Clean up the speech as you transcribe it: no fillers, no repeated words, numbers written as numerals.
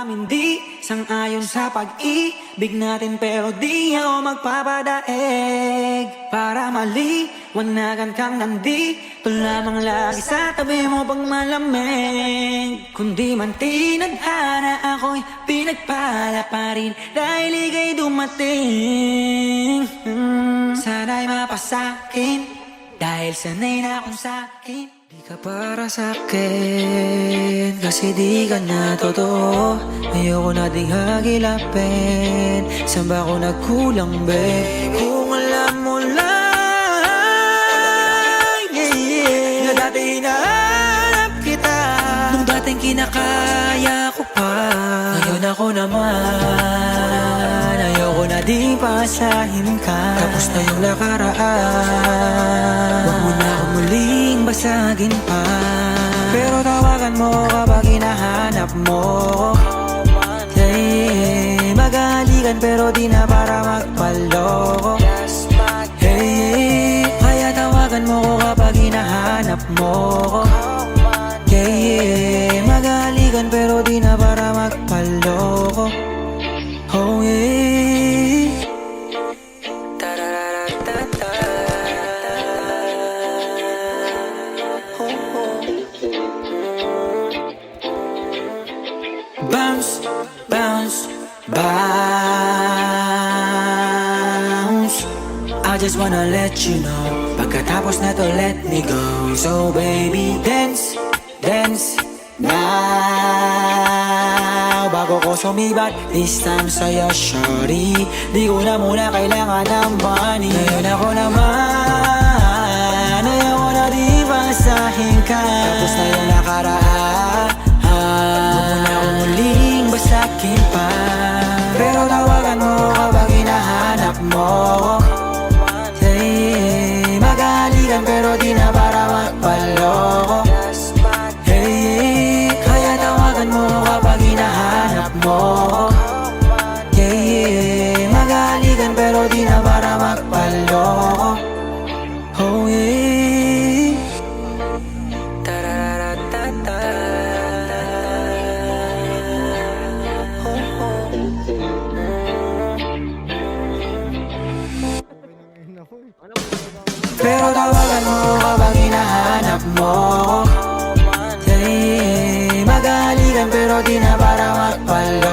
amin di sang-ayon sa pag-ibig natin, pero di ako magpapadaig para maliwanagan kang nandito lamang lagi sa tabi mo pag malamig. Kundi man tinadhana ako'y pinagpala pa rin dahil ika'y dumating. Sana'y mapasakin dahil sanay na akong sakin. Di ka para sa'kin kasi di ka na totoo. Ayoko na ding hagilapin. Saan ba ako nagkulang, babe? Kung alam mo lang, na dati hinahanap kita, nung dating kinakaya ko pa. Ngayon ako naman, ayoko na ding pasahin ka. Tapos na yung nakaraan, huwag mo na akong muling basagin pa. Pero tawagan mo kapag hinahanap mo. Hey, maghahalikan pero di na para magpaloko. Hey, kaya tawagan mo ko kapag hinahanap mo. Yeah, maghahalikan pero di na para magpaloko. Oh yeah. Tarararatata. Bounce, bounce, bounce. I just wanna let you know, pagkatapos na to let me go. So baby, dance, dance now. Bago ko sumibat, this time sa'yo, shorty. Di ko na muna kailangan ng money. Ngayon ako naman, ayoko na di basahin ka. Tapos na yung nakaraan, huwag mo na akong muling basakin pa. Pero tawagan mo kapag hinahanap mo. Hey, maghahalikan pero di na para magpaloko. Hey, kaya tawagan mo kapag hinahanap mo. Yeah, maghahalikan pero di na para magpaloko. Oh yeah. Tarararatata. Pero tawagan mo kapag hinahanap mo. Hey, maghahalikan pero di na para magpaloko.